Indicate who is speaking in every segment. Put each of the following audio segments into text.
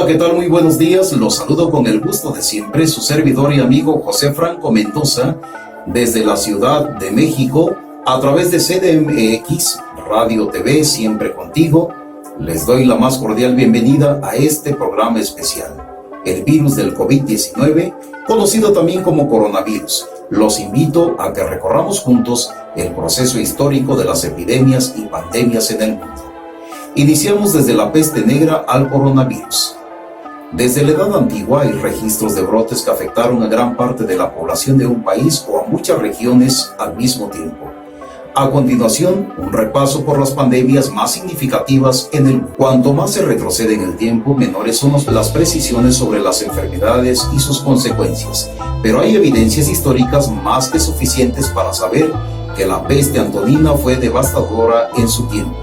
Speaker 1: ¿qué tal? Muy buenos días. Los saludo con el gusto de siempre, su servidor y amigo José Franco Mendoza, desde la Ciudad de México, a través de CDMX, Radio TV, siempre contigo. Les doy la más cordial bienvenida a este programa especial, el virus del COVID-19, conocido también como coronavirus. Los invito a que recorramos juntos el proceso histórico de las epidemias y pandemias en el mundo. Iniciamos desde la peste negra al coronavirus. Desde la Edad Antigua hay registros de brotes que afectaron a gran parte de la población de un país o a muchas regiones al mismo tiempo. A continuación, un repaso por las pandemias más significativas en el mundo. Cuanto más se retrocede en el tiempo, menores son las precisiones sobre las enfermedades y sus consecuencias, pero hay evidencias históricas más que suficientes para saber que la peste antonina fue devastadora en su tiempo.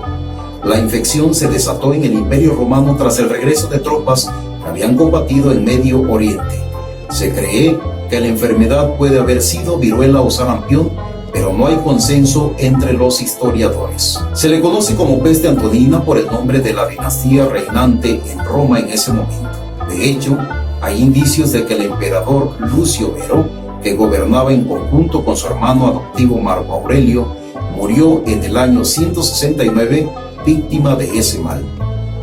Speaker 1: La infección se desató en el Imperio Romano tras el regreso de tropas que habían combatido en Medio Oriente. Se cree que la enfermedad puede haber sido viruela o sarampión, pero no hay consenso entre los historiadores. Se le conoce como peste antonina por el nombre de la dinastía reinante en Roma en ese momento. De hecho, hay indicios de que el emperador Lucio Vero, que gobernaba en conjunto con su hermano adoptivo Marco Aurelio, murió en el año 169 víctima de ese mal.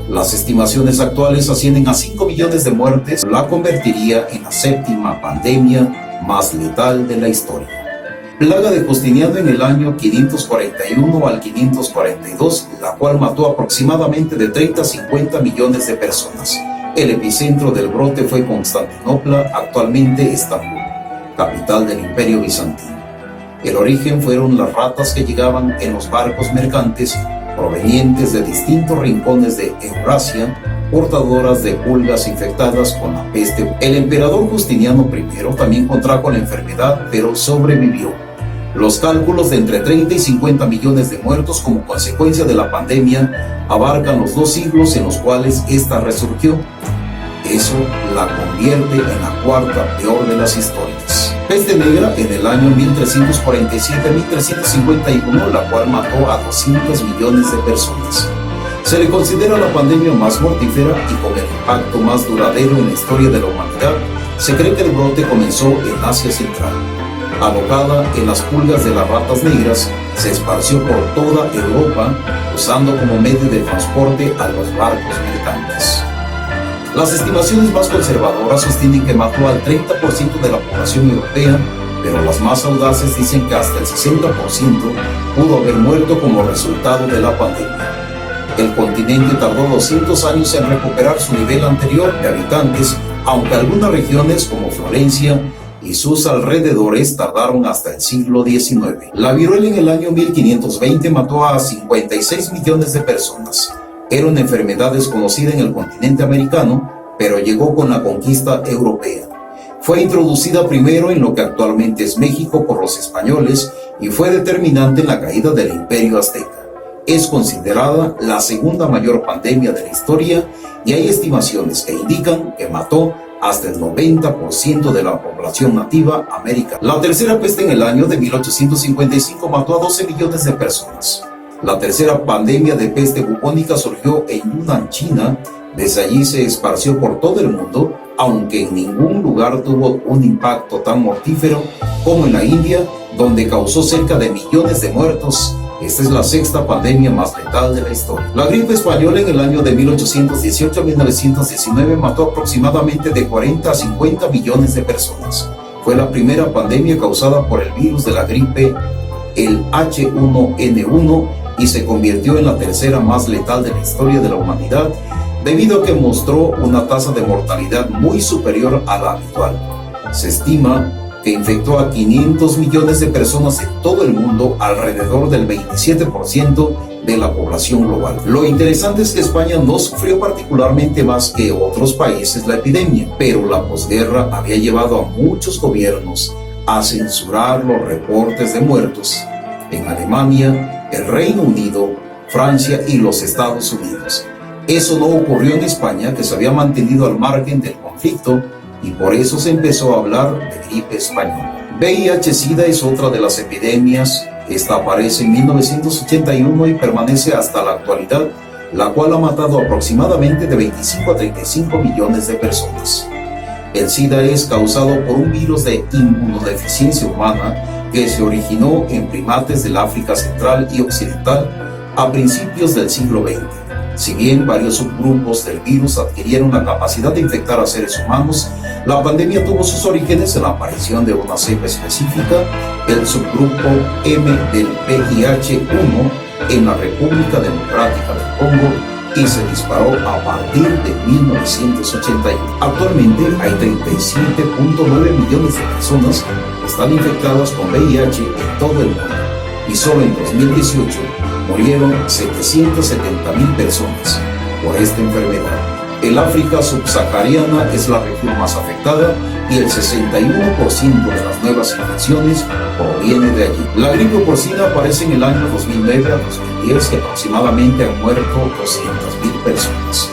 Speaker 1: Las estimaciones actuales ascienden a 5 millones de muertes, la convertiría en la séptima pandemia más letal de la historia. Plaga de Justiniano en el año 541 al 542, la cual mató aproximadamente de 30 a 50 millones de personas. El epicentro del brote fue Constantinopla, actualmente Estambul, capital del Imperio Bizantino. El origen fueron las ratas que llegaban en los barcos mercantes provenientes de distintos rincones de Eurasia, portadoras de pulgas infectadas con la peste. El emperador Justiniano I también contrajo la enfermedad, pero sobrevivió. Los cálculos de entre 30 y 50 millones de muertos como consecuencia de la pandemia abarcan los 2 siglos en los cuales esta resurgió. Eso la convierte en la cuarta peor de las historias. Peste negra en el año 1347-1351, la cual mató a 200 millones de personas. Se le considera la pandemia más mortífera y con el impacto más duradero en la historia de la humanidad. Se cree que el brote comenzó en Asia Central. Alojada en las pulgas de las ratas negras, se esparció por toda Europa, usando como medio de transporte a los barcos mercantes. Las estimaciones más conservadoras sostienen que mató al 30% de la población europea, pero las más audaces dicen que hasta el 60% pudo haber muerto como resultado de la pandemia. El continente tardó 200 años en recuperar su nivel anterior de habitantes, aunque algunas regiones como Florencia y sus alrededores tardaron hasta el siglo XIX. La viruela en el año 1520 mató a 56 millones de personas. Era una enfermedad desconocida en el continente americano, pero llegó con la conquista europea. Fue introducida primero en lo que actualmente es México por los españoles y fue determinante en la caída del Imperio Azteca. Es considerada la segunda mayor pandemia de la historia y hay estimaciones que indican que mató hasta el 90% de la población nativa americana. La tercera peste en el año de 1855 mató a 12 millones de personas. La tercera pandemia de peste bubónica surgió en Yunnan, China. Desde allí se esparció por todo el mundo, aunque en ningún lugar tuvo un impacto tan mortífero como en la India, donde causó cerca de millones de muertos. Esta es la sexta pandemia más letal de la historia. La gripe española en el año de 1818 a 1919 mató aproximadamente de 40 a 50 millones de personas. Fue la primera pandemia causada por el virus de la gripe, el H1N1, y se convirtió en la tercera más letal de la historia de la humanidad, debido a que mostró una tasa de mortalidad muy superior a la habitual. Se estima que infectó a 500 millones de personas en todo el mundo, alrededor del 27% de la población global. Lo interesante es que España no sufrió particularmente más que otros países la epidemia, pero la posguerra había llevado a muchos gobiernos a censurar los reportes de muertos en Alemania, el Reino Unido, Francia y los Estados Unidos. Eso no ocurrió en España, que se había mantenido al margen del conflicto, y por eso se empezó a hablar de gripe española. VIH-Sida es otra de las epidemias. Esta aparece en 1981 y permanece hasta la actualidad la cual ha matado aproximadamente de 25 a 35 millones de personas. El SIDA es causado por un virus de inmunodeficiencia humana que se originó en primates del África Central y Occidental a principios del siglo XX. Si bien varios subgrupos del virus adquirieron la capacidad de infectar a seres humanos, la pandemia tuvo sus orígenes en la aparición de una cepa específica, el subgrupo M del VIH-1, en la República Democrática del Congo, y se disparó a partir de 1981. Actualmente hay 37.9 millones de personas que están infectadas con VIH en todo el mundo, y solo en 2018 murieron 770.000 personas por esta enfermedad. El África subsahariana es la región más afectada y el 61% de las nuevas infecciones proviene de allí. La gripe porcina aparece en el año 2009 a 2010 y aproximadamente han muerto 200.000 personas.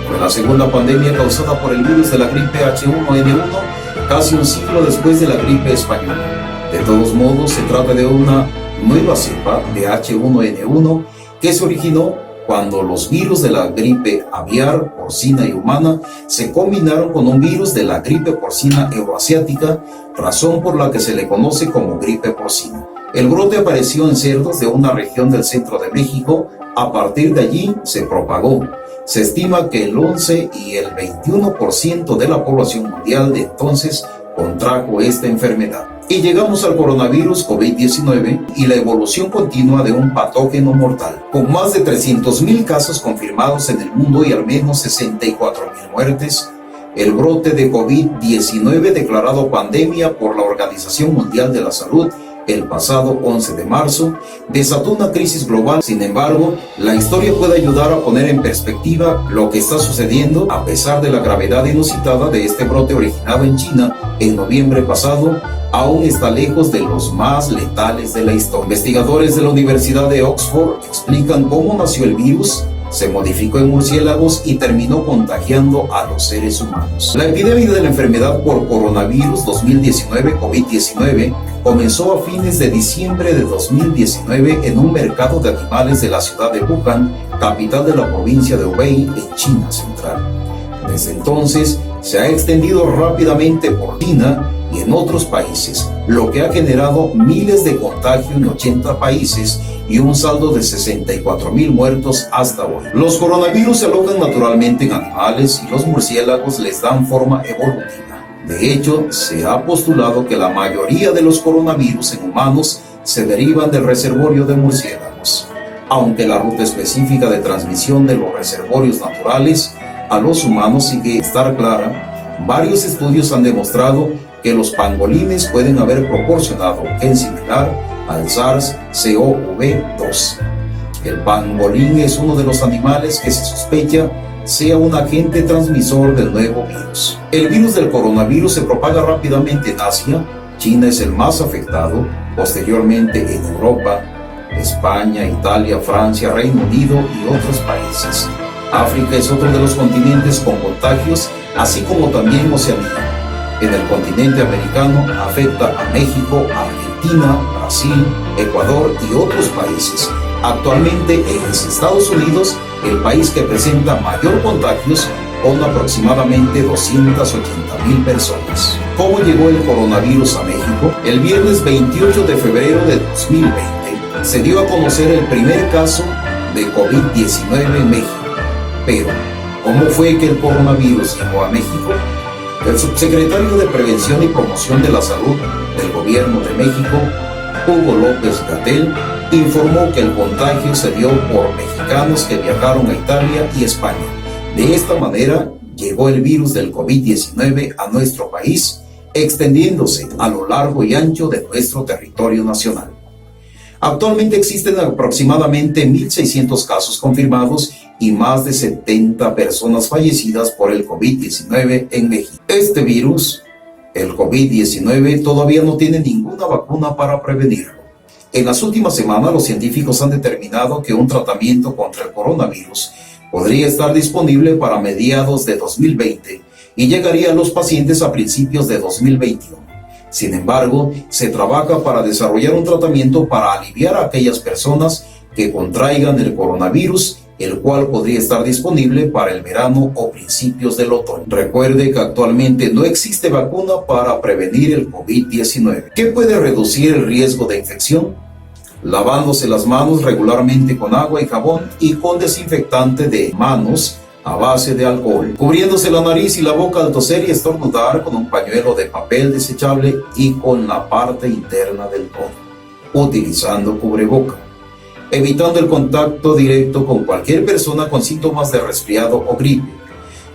Speaker 1: Fue la segunda pandemia causada por el virus de la gripe H1N1, casi un siglo después de la gripe española. De todos modos, se trata de una nueva cepa de H1N1 que se originó cuando los virus de la gripe aviar, porcina y humana se combinaron con un virus de la gripe porcina euroasiática, razón por la que se le conoce como gripe porcina. El brote apareció en cerdos de una región del centro de México. A partir de allí se propagó. Se estima que el 11 y el 21% de la población mundial de entonces contrajo esta enfermedad. Y llegamos al coronavirus COVID-19 y la evolución continua de un patógeno mortal. Con más de 300.000 casos confirmados en el mundo y al menos 64.000 muertes, el brote de COVID-19 declarado pandemia por la Organización Mundial de la Salud el pasado 11 de marzo, desató una crisis global. Sin embargo, la historia puede ayudar a poner en perspectiva lo que está sucediendo a pesar de la gravedad inusitada de este brote originado en China en noviembre pasado. Aún está lejos de los más letales de la historia. Investigadores de la Universidad de Oxford explican cómo nació el virus, se modificó en murciélagos y terminó contagiando a los seres humanos. La epidemia de la enfermedad por coronavirus 2019, COVID-19, comenzó a fines de diciembre de 2019 en un mercado de animales de la ciudad de Wuhan, capital de la provincia de Hubei, en China Central. Desde entonces, se ha extendido rápidamente por China y en otros países, lo que ha generado miles de contagios en 80 países y un saldo de 64.000 muertos hasta hoy. Los coronavirus se alojan naturalmente en animales y los murciélagos les dan forma evolutiva. De hecho, se ha postulado que la mayoría de los coronavirus en humanos se derivan del reservorio de murciélagos. Aunque la ruta específica de transmisión de los reservorios naturales a los humanos sigue estar clara, varios estudios han demostrado que los pangolines pueden haber proporcionado un gen similar al SARS-CoV-2. El pangolín es uno de los animales que se sospecha sea un agente transmisor del nuevo virus. El virus del coronavirus se propaga rápidamente en Asia. China es el más afectado, posteriormente en Europa, España, Italia, Francia, Reino Unido y otros países. África es otro de los continentes con contagios, así como también Oceanía. En el continente americano afecta a México, Argentina, Brasil, Ecuador y otros países. Actualmente es Estados Unidos el país que presenta mayor contagios, con aproximadamente 280.000 personas. ¿Cómo llegó el coronavirus a México? El viernes 28 de febrero de 2020 se dio a conocer el primer caso de COVID-19 en México. Pero, ¿cómo fue que el coronavirus llegó a México? El subsecretario de Prevención y Promoción de la Salud del Gobierno de México, Hugo López-Gatell, informó que el contagio se dio por mexicanos que viajaron a Italia y España. De esta manera, llegó el virus del COVID-19 a nuestro país, extendiéndose a lo largo y ancho de nuestro territorio nacional. Actualmente existen aproximadamente 1.600 casos confirmados y más de 70 personas fallecidas por el COVID-19 en México. Este virus, el COVID-19, todavía no tiene ninguna vacuna para prevenirlo. En las últimas semanas, los científicos han determinado que un tratamiento contra el coronavirus podría estar disponible para mediados de 2020 y llegaría a los pacientes a principios de 2021. Sin embargo, se trabaja para desarrollar un tratamiento para aliviar a aquellas personas que contraigan el coronavirus el cual podría estar disponible para el verano o principios del otoño. Recuerde que actualmente no existe vacuna para prevenir el COVID-19. ¿Qué puede reducir el riesgo de infección? Lavándose las manos regularmente con agua y jabón y con desinfectante de manos a base de alcohol, cubriéndose la nariz y la boca al toser y estornudar con un pañuelo de papel desechable y con la parte interna del codo, utilizando cubreboca, evitando el contacto directo con cualquier persona con síntomas de resfriado o gripe.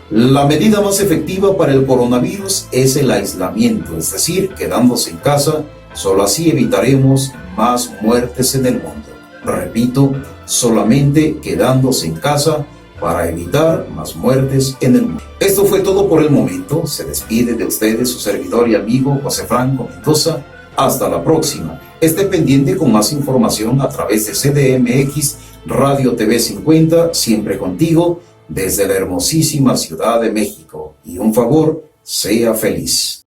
Speaker 1: La medida más efectiva para el coronavirus es el aislamiento, es decir, quedándose en casa. Solo así evitaremos más muertes en el mundo. Repito, solamente quedándose en casa para evitar más muertes en el mundo. Esto fue todo por el momento. Se despide de ustedes su servidor y amigo José Franco Mendoza. Hasta la próxima. Esté pendiente con más información a través de CDMX Radio TV 50, siempre contigo desde la hermosísima Ciudad de México. Y un favor, sea feliz.